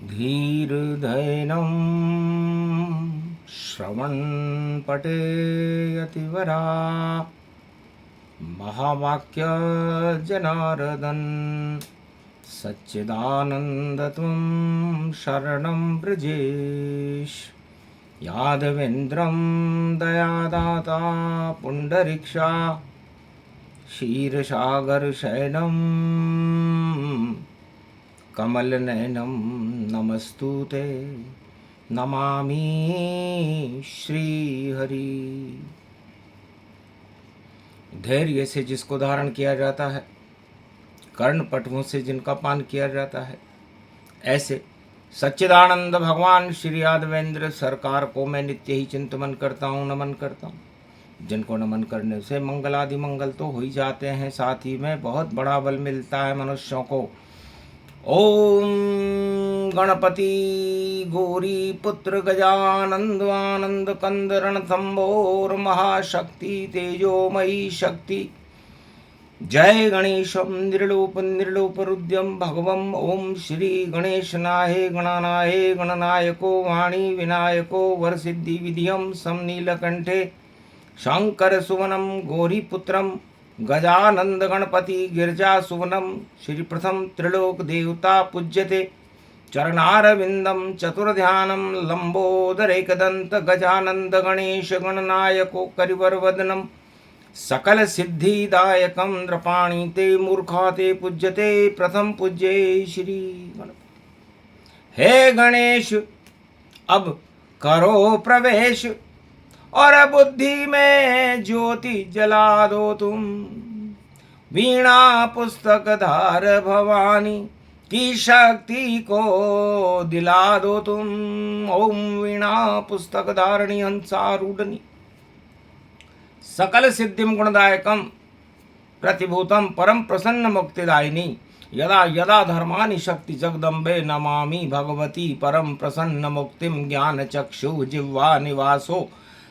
धीर्धैनं श्रवणपटे यतिवरा महावाक्यजनार्दन सच्चिदानन्दत्वं शरणं व्रजेश यादवेन्द्रं दयादाता पुण्डरीक्षा क्षीरसागरशयनं कमलनयनं नमस्तुते नमामि श्रीहरि। धैर्य से जिसको धारण किया जाता है, कर्ण पटुओं से जिनका पान किया जाता है, ऐसे सच्चिदानंद भगवान श्री यादवेंद्र सरकार को मैं नित्य ही चिंतन करता हूँ, नमन करता हूँ। जिनको नमन करने से मंगल आदि मंगल तो हो ही जाते हैं, साथ ही में बहुत बड़ा बल मिलता है मनुष्यों को। ओम गणपति गौरी पुत्र गजानंद आनंद कंद रणथंबोर महाशक्ति तेजोमयी शक्ति जय गणेशम निर्लोप रुद्यम भगवम ओम श्री गणेशनाय गणनाय गणनायको वाणी विनायको वरसिद्धि विधियम समनीलकंठे शंकर सुवनम गौरीपुत्रम गजानंद गणपति गिरजा सुवनम श्री प्रथम त्रिलोक देवता पूज्यते चरणारविंदम चतुर्ध्यानम लंबोदरेकदंत गजानंद गणेश गणनायको करिवरवदनम सकल सिद्धिदायकम नृपाणि ते मूर्खा ते पूज्यते प्रथम पूज्ये श्री गणपति। हे गणेश अब करो प्रवेश और बुद्धि में ज्योति जला दो तुम, वीणा पुस्तक धार भवानी की शक्ति को दिला दो तुम। ओम वीणा पुस्तक धारणी हंसारूढ़नी सकल सिद्धिम गुणदायकम प्रतिभूतम परम प्रसन्न मुक्तिदायिनी यदा यदा धर्मानि शक्ति जगदम्बे नमामि भगवती परम प्रसन्न मुक्तिम ज्ञान चक्षु जिह्वा निवासो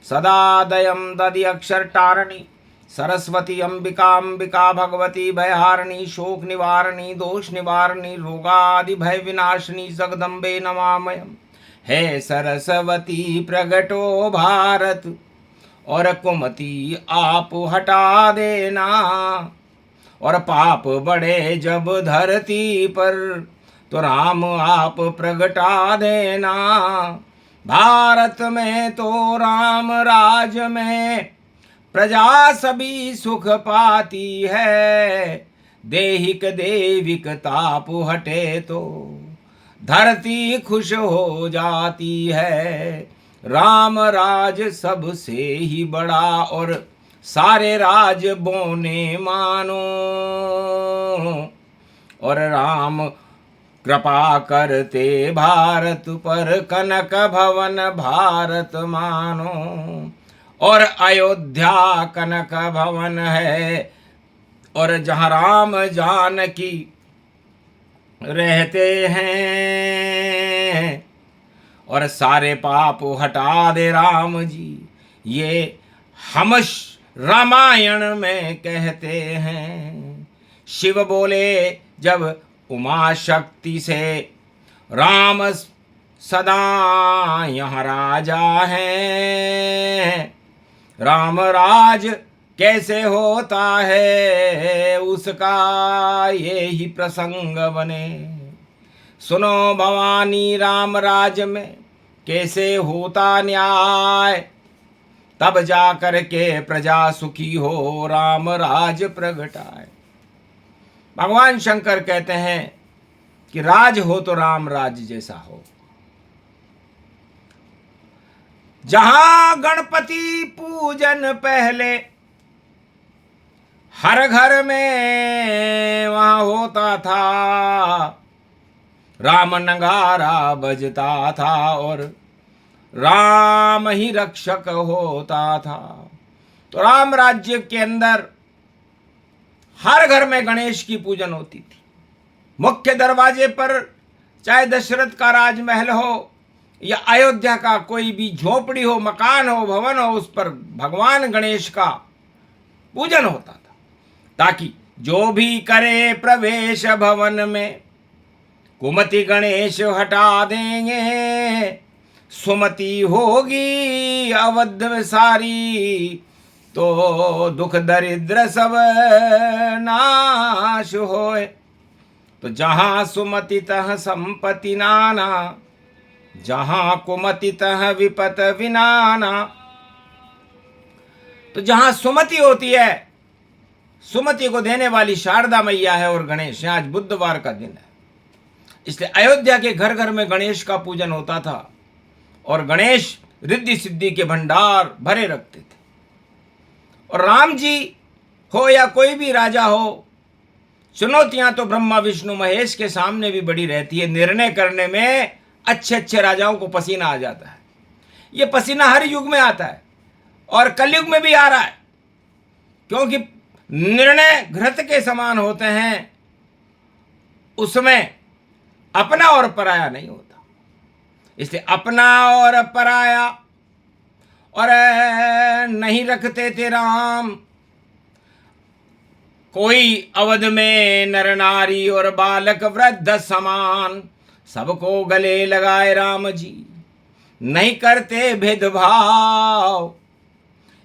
सदा दयम दधि अक्षर टारणी सरस्वती अंबिका भगवती भयहारिणी शोक निवारणी दोष निवारणी रोगादि भय विनाशिनी जगदम्बे नमामयम्। हे सरस्वती प्रगटो भारत और कुमति आप हटा देना, और पाप बढ़े जब धरती पर तो राम आप प्रगटा देना। भारत में तो राम राज में प्रजा सभी सुख पाती है, देहिक देविक ताप हटे तो धरती खुश हो जाती है। राम राज सबसे ही बड़ा और सारे राज बोने मानो, और राम कृपा करते भारत पर कनक भवन भारत मानो, और अयोध्या कनक भवन है, और जहाँ राम जानकी रहते हैं, और सारे पाप हटा दे राम जी, ये हम रामायण में कहते हैं। शिव बोले जब उमा शक्ति से, राम सदा यहाँ राजा है। राम राज कैसे होता है उसका ये ही प्रसंग बने। सुनो भवानी राम राज में कैसे होता न्याय, तब जा कर के प्रजा सुखी हो राम राज प्रगटाए। भगवान शंकर कहते हैं कि राज हो तो राम राज जैसा हो। जहां गणपति पूजन पहले हर घर में वहां होता था, राम नगारा बजता था और राम ही रक्षक होता था। तो राम राज्य के अंदर हर घर में गणेश की पूजन होती थी। मुख्य दरवाजे पर चाहे दशरथ का राजमहल हो या अयोध्या का कोई भी झोपड़ी हो, मकान हो, भवन हो, उस पर भगवान गणेश का पूजन होता था, ताकि जो भी करे प्रवेश भवन में कुमति गणेश हटा देंगे, सुमति होगी अवध में सारी, तो दुख दरिद्र सब नाश होए। तो जहां सुमति तह संपत्ति नाना, जहां कुमति तह विपत विनाना। तो जहां सुमति होती है, सुमति को देने वाली शारदा मैया है और गणेश है। आज बुधवार का दिन है, इसलिए अयोध्या के घर घर में गणेश का पूजन होता था और गणेश रिद्धि सिद्धि के भंडार भरे रखते थे। और राम जी हो या कोई भी राजा हो, चुनौतियां तो ब्रह्मा विष्णु महेश के सामने भी बड़ी रहती है। निर्णय करने में अच्छे अच्छे राजाओं को पसीना आ जाता है। ये पसीना हर युग में आता है और कलयुग में भी आ रहा है, क्योंकि निर्णय घृत के समान होते हैं, उसमें अपना और पराया नहीं होता। इसलिए अपना और पराया और नहीं रखते थे राम। कोई अवध में नर नारी और बालक वृद्ध समान, सबको गले लगाए राम जी, नहीं करते भेदभाव।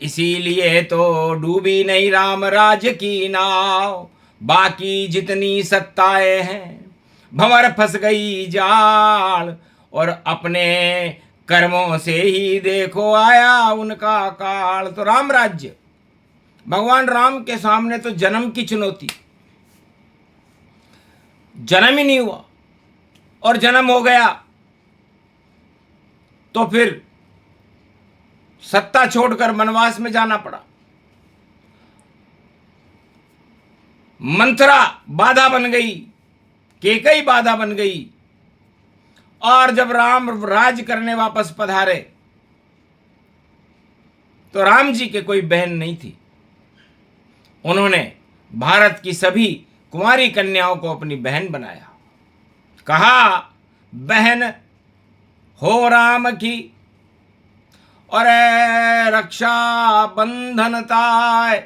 इसीलिए तो डूबी नहीं राम राज की नाव, बाकी जितनी सत्ताएं हैं भंवर फंस गई जाल, और अपने कर्मों से ही देखो आया उनका काल। तो राम राज्य, भगवान राम के सामने तो जन्म की चुनौती, जन्म ही नहीं हुआ और जन्म हो गया तो फिर सत्ता छोड़कर वनवास में जाना पड़ा। मंथरा बाधा बन गई, केकई बाधा बन गई, और जब राम राज करने वापस पधारे तो राम जी के कोई बहन नहीं थी। उन्होंने भारत की सभी कुंवारी कन्याओं को अपनी बहन बनाया। कहा बहन हो राम की और रक्षा बंधन ताय,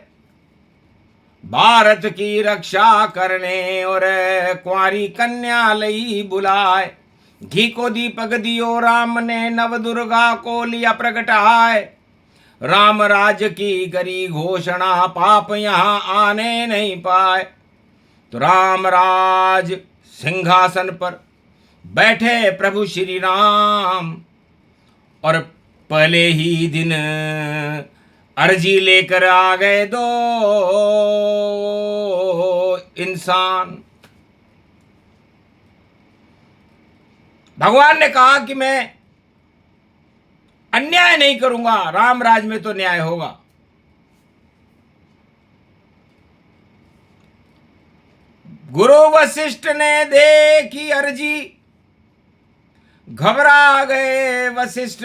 भारत की रक्षा करने और कुंवारी कन्या लई बुलाए। घी को दीपक दियो राम ने, नव दुर्गा को लिया प्रगटाए। राम राज की करी घोषणा, पाप यहाँ आने नहीं पाए। तो राम राज सिंहासन पर बैठे प्रभु श्री राम, और पहले ही दिन अर्जी लेकर आ गए दो इंसान। भगवान ने कहा कि मैं अन्याय नहीं करूंगा, राम राज में तो न्याय होगा। गुरु वशिष्ठ ने देखी अर्जी, घबरा गए वशिष्ठ,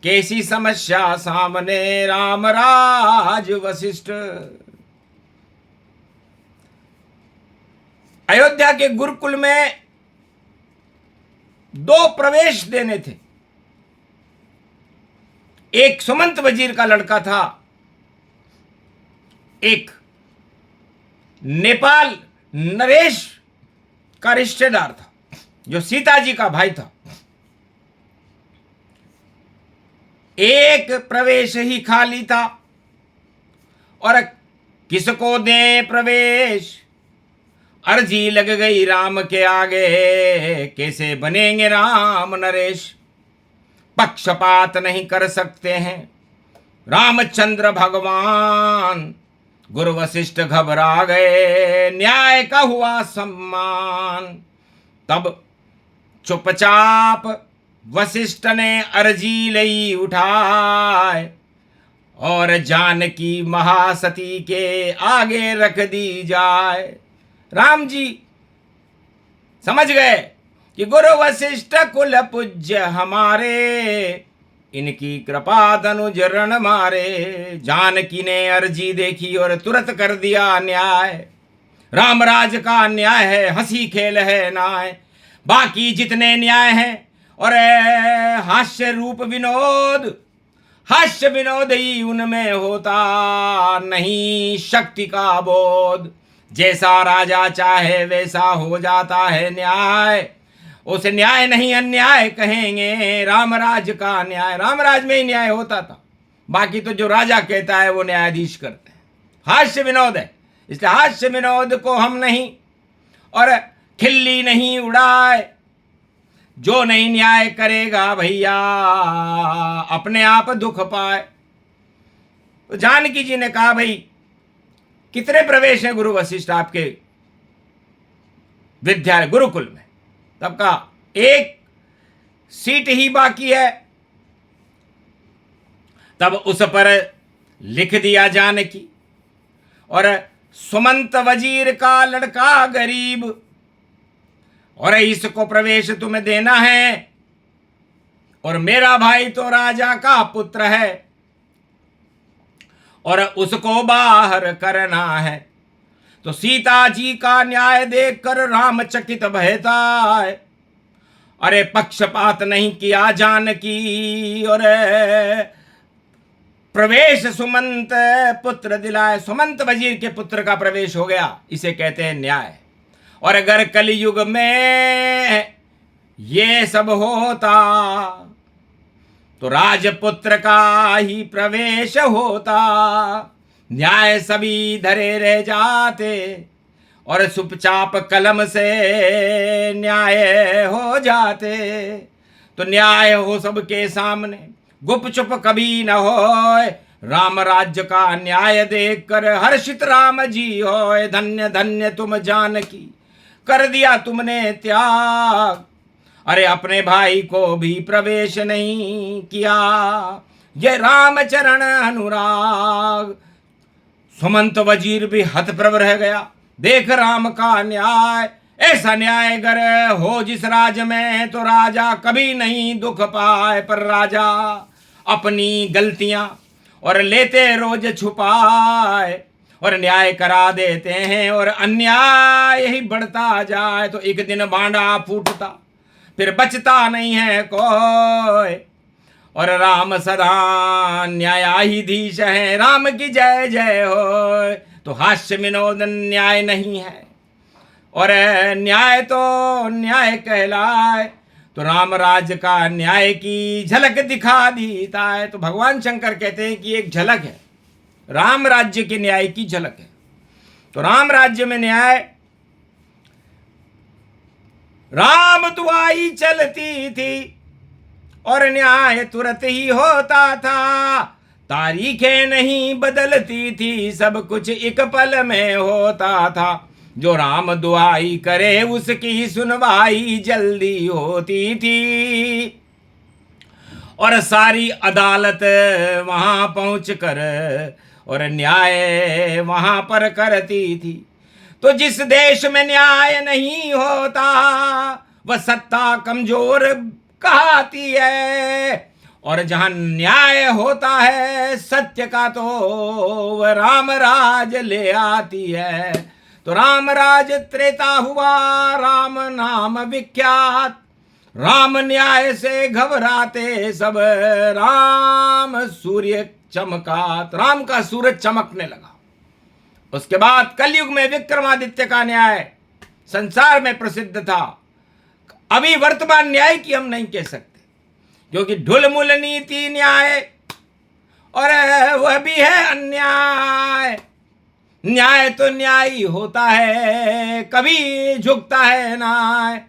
कैसी समस्या सामने राम राज वशिष्ठ। अयोध्या के गुरुकुल में दो प्रवेश देने थे। एक सुमंत वजीर का लड़का था, एक नेपाल नरेश का रिश्तेदार था, जो सीता जी का भाई था। एक प्रवेश ही खाली था और किसको दें प्रवेश, अर्जी लग गई राम के आगे, कैसे बनेंगे राम नरेश। पक्षपात नहीं कर सकते हैं रामचंद्र भगवान, गुरु वशिष्ठ घबरा गए, न्याय का हुआ सम्मान। तब चुपचाप वशिष्ठ ने अर्जी लई उठाए, और जानकी महासती के आगे रख दी जाए। राम जी समझ गए कि गुरु वशिष्ठ कुल पूज्य हमारे, इनकी कृपा धनुज रण मारे। जानकी ने अर्जी देखी और तुरंत कर दिया न्याय, राम राज का न्याय है, हंसी खेल है नाय। बाकी जितने न्याय हैं और हास्य रूप विनोद, हास्य विनोद ही उनमें होता, नहीं शक्ति का बोध। जैसा राजा चाहे वैसा हो जाता है न्याय। उसे न्याय नहीं अन्याय कहेंगे, रामराज का न्याय। रामराज में ही न्याय होता था, बाकी तो जो राजा कहता है वो न्यायाधीश करते हैं। हास्य विनोद है, इसलिए हास्य विनोद को हम नहीं और खिल्ली नहीं उड़ाए। जो नहीं न्याय करेगा भैया अपने आप दुख पाए। तो जानकी जी ने कहा, भाई कितने प्रवेश हैं गुरु वशिष्ठ आपके विद्यालय गुरुकुल में? तब कहा एक सीट ही बाकी है। तब उस पर लिख दिया जानकी, और सुमंत वजीर का लड़का गरीब, और इसको प्रवेश तुम्हें देना है, और मेरा भाई तो राजा का पुत्र है और उसको बाहर करना है। तो सीता जी का न्याय देखकर राम चकित भयता है। अरे पक्षपात नहीं किया जानकी, और प्रवेश सुमंत पुत्र दिलाए। सुमंत वजीर के पुत्र का प्रवेश हो गया, इसे कहते हैं न्याय। और अगर कलयुग में ये सब होता तो राजपुत्र का ही प्रवेश होता, न्याय सभी धरे रह जाते और चुपचाप कलम से न्याय हो जाते। तो न्याय हो सबके सामने, गुपचुप कभी न होए। राम राज्य का न्याय देखकर हर्षित राम जी होए। धन्य धन्य तुम जानकी, कर दिया तुमने त्याग। अरे अपने भाई को भी प्रवेश नहीं किया, ये रामचरण अनुराग। सुमंत वजीर भी हतप्रभ रह गया, देख राम का न्याय। ऐसा न्याय अगर हो जिस राज में तो राजा कभी नहीं दुख पाए। पर राजा अपनी गलतियां और लेते रोज छुपाए, और न्याय करा देते हैं और अन्याय ही बढ़ता जाए। तो एक दिन बांडा फूटता, फिर बचता नहीं है कोई। और राम सदा न्यायाधीश है, राम की जय जय हो। तो हास्य विनोद न्याय नहीं है, और न्याय तो न्याय कहलाए। तो रामराज का न्याय की झलक दिखा देता है। तो भगवान शंकर कहते हैं कि एक झलक है, राम राज्य के न्याय की झलक है। तो राम राज्य में न्याय, राम दुआई चलती थी और न्याय तुरंत ही होता था। तारीखें नहीं बदलती थी, सब कुछ एक पल में होता था। जो राम दुआई करे उसकी सुनवाई जल्दी होती थी, और सारी अदालत वहां पहुंचकर और न्याय वहां पर करती थी। तो जिस देश में न्याय नहीं होता वह सत्ता कमजोर कहती है, और जहां न्याय होता है सत्य का तो वह राम राज ले आती है। तो राम राज त्रेता हुआ, राम नाम विख्यात। राम न्याय से घबराते सब, राम सूर्य चमका। राम का सूरज चमकने लगा। उसके बाद कलयुग में विक्रमादित्य का न्याय संसार में प्रसिद्ध था। अभी वर्तमान न्याय की हम नहीं कह सकते, क्योंकि ढुलमुल नीति न्याय और वह भी है अन्याय। न्याय तो न्याय ही होता है, कभी झुकता है न्याय।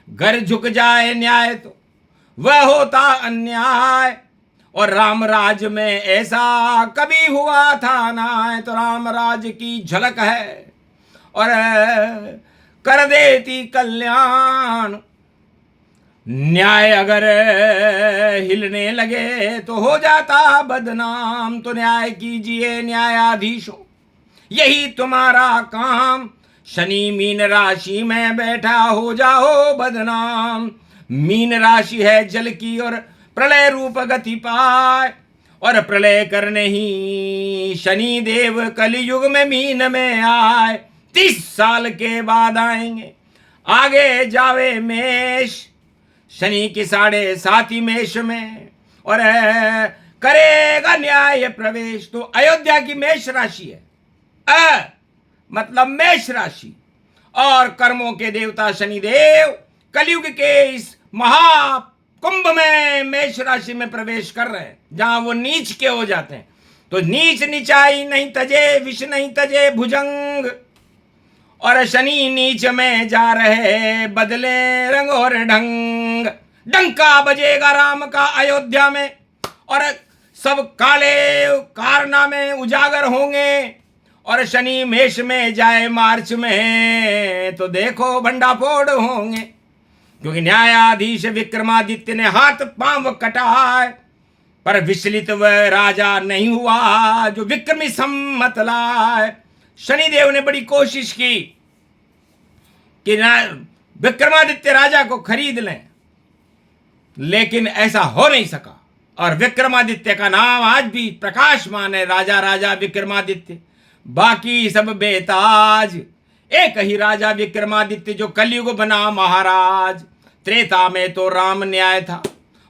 घर झुक जाए न्याय तो वह होता अन्याय। और रामराज में ऐसा कभी हुआ था ना। तो रामराज की झलक है और कर देती कल्याण। न्याय अगर हिलने लगे तो हो जाता बदनाम। तो न्याय कीजिए न्यायाधीशों, यही तुम्हारा काम। शनि मीन राशि में बैठा, हो जाओ बदनाम। मीन राशि है जल की और प्रलय रूप गति पाए, और प्रलय करने ही शनि देव कलयुग में मीन में आए। 30 साल के बाद आएंगे, आगे जावे मेष। शनि की 7.5 मेष में, और करेगा न्याय प्रवेश। तो अयोध्या की मेष राशि है, मतलब मेष राशि, और कर्मों के देवता शनिदेव कलयुग के इस महाकुंभ में मेष राशि में प्रवेश कर रहे हैं, जहां वो नीच के हो जाते हैं। तो नीच नीचाई नहीं तजे, विष नहीं तजे भुजंग, और शनि नीच में जा रहे बदले रंग और ढंग। डंका बजेगा राम का अयोध्या में, और सब काले कारनामे उजागर होंगे। और शनि मेष में जाए मार्च में, तो देखो भंडाफोड़ होंगे, क्योंकि न्यायाधीश विक्रमादित्य ने हाथ पांव कटाए, पर विचलित वह राजा नहीं हुआ जो विक्रमी सम्मत लाए। शनिदेव ने बड़ी कोशिश की कि विक्रमादित्य राजा को खरीद लें, लेकिन ऐसा हो नहीं सका। और विक्रमादित्य का नाम आज भी प्रकाशमान है, राजा राजा विक्रमादित्य, बाकी सब बेताज। एक ही राजा विक्रमादित्य जो कलयुग बना महाराज। त्रेता में तो राम न्याय था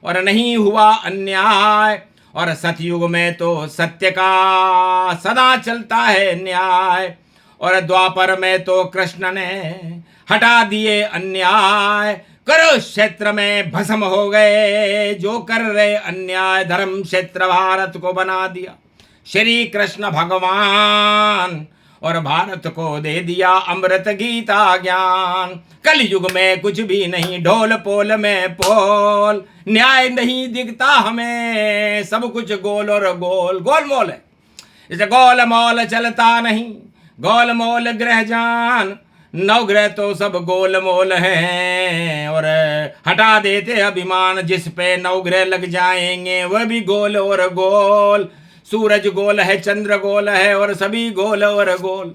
और नहीं हुआ अन्याय, और सतयुग में तो सत्य का सदा चलता है न्याय, और द्वापर में तो कृष्ण ने हटा दिए अन्याय। करो क्षेत्र में भस्म हो गए जो कर रहे अन्याय, धर्म क्षेत्र भारत को बना दिया श्री कृष्ण भगवान, और भारत को दे दिया अमृत गीता ज्ञान। कलयुग में कुछ भी नहीं, ढोल पोल में पोल, न्याय नहीं दिखता हमें, सब कुछ गोल और गोल गोलमोल है। इसे गोल मोल चलता नहीं, गोल मोल ग्रह जान, नवग्रह तो सब गोल मोल हैं, और हटा देते अभिमान जिस पे नवग्रह लग जाएंगे, वह भी गोल और गोल। सूरज गोल है, चंद्र गोल है, और सभी गोल और गोल।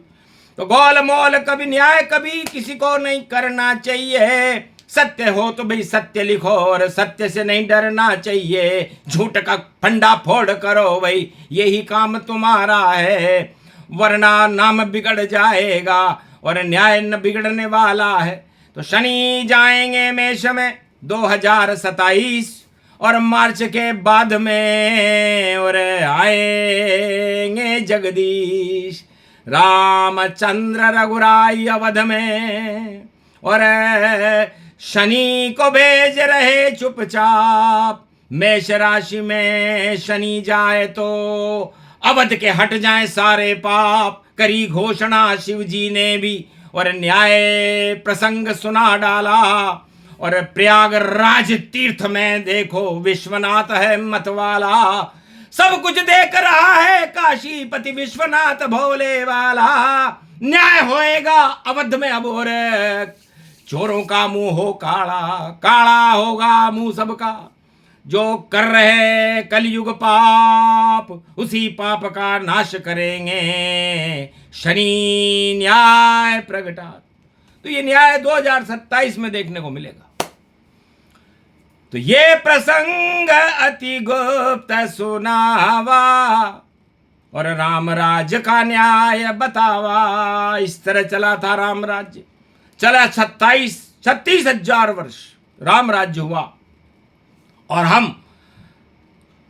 तो गोल मोल कभी न्याय कभी किसी को नहीं करना चाहिए। सत्य हो तो भाई सत्य लिखो, और सत्य से नहीं डरना चाहिए। झूठ का फंडा फोड़ करो भाई, यही काम तुम्हारा है, वरना नाम बिगड़ जाएगा और न्याय न बिगड़ने वाला है। तो शनि जाएंगे मेष में 2027, और मार्च के बाद में और आएंगे जगदीश रामचंद्र रघुराई अवध में, और शनि को भेज रहे चुपचाप। मेष राशि में शनि जाए तो अवध के हट जाए सारे पाप, करी घोषणा शिव जी ने भी, और न्याय प्रसंग सुना डाला। और प्रयागराज तीर्थ में देखो विश्वनाथ है मतवाला, सब कुछ देख रहा है काशीपति विश्वनाथ भोले वाला। न्याय होएगा अवध में अब, और चोरों का मुंह हो काला, काला होगा मुंह सबका। जो कर रहे कलयुग पाप, उसी पाप का नाश करेंगे शनि न्याय प्रगटा। तो ये न्याय 2027 में देखने को मिलेगा। तो ये प्रसंग अति गुप्त सुनावा, और राम राज्य का न्याय बतावा। इस तरह चला था राम राज्य, चला 36,000 वर्ष राम राज्य हुआ, और हम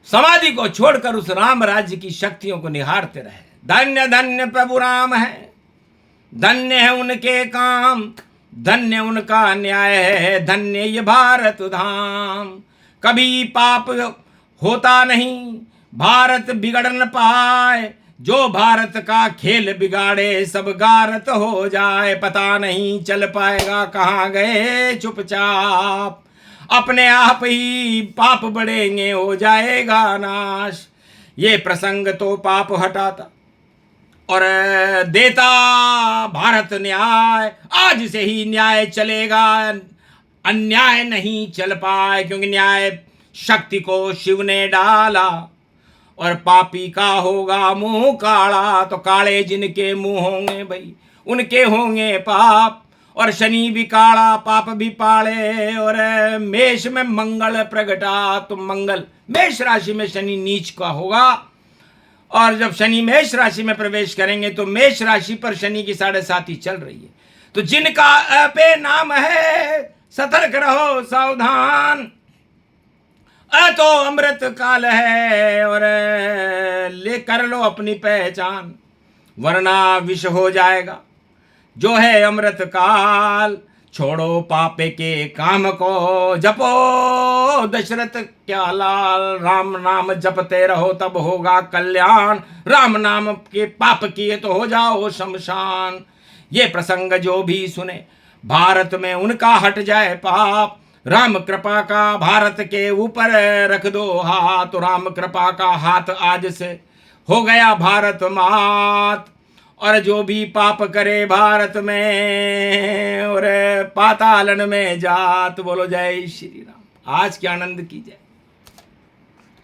समाधि को छोड़कर उस राम राज्य की शक्तियों को निहारते रहे। धन्य धन्य प्रभु राम है, धन्य है उनके काम, धन्य उनका न्याय है, धन्य ये भारत धाम। कभी पाप होता नहीं, भारत बिगड़ न पाए, जो भारत का खेल बिगाड़े सब गारत हो जाए। पता नहीं चल पाएगा कहाँ गए चुपचाप, अपने आप ही पाप बढ़ेंगे हो जाएगा नाश। ये प्रसंग तो पाप हटाता और देता भारत न्याय। आज से ही न्याय चलेगा, अन्याय नहीं चल पाए, क्योंकि न्याय शक्ति को शिव ने डाला। और पापी का होगा मुंह काला, तो काले जिनके मुंह होंगे भाई उनके होंगे पाप। और शनि भी काला पाप भी पाले, और मेष में मंगल प्रगटा, तो मंगल मेष राशि में शनि नीच का होगा। और जब शनि मेष राशि में प्रवेश करेंगे तो मेष राशि पर शनि की 7.5 चल रही है। तो जिनका पे नाम है सतर्क रहो सावधान, तो अमृत काल है, और ले कर लो अपनी पहचान, वरना विष हो जाएगा। जो है अमृत काल। छोड़ो पापे के काम को, जपो दशरथ क्या लाल। राम नाम जपते रहो तब होगा कल्याण, राम नाम के पाप किए तो हो जाओ शमशान। ये प्रसंग जो भी सुने भारत में उनका हट जाए पाप। राम कृपा का भारत के ऊपर रख दो हाथ, राम कृपा का हाथ आज से हो गया भारत मात। और जो भी पाप करे भारत में और पातालन में जात। बोलो जय श्री राम। आज के आनंद की जय।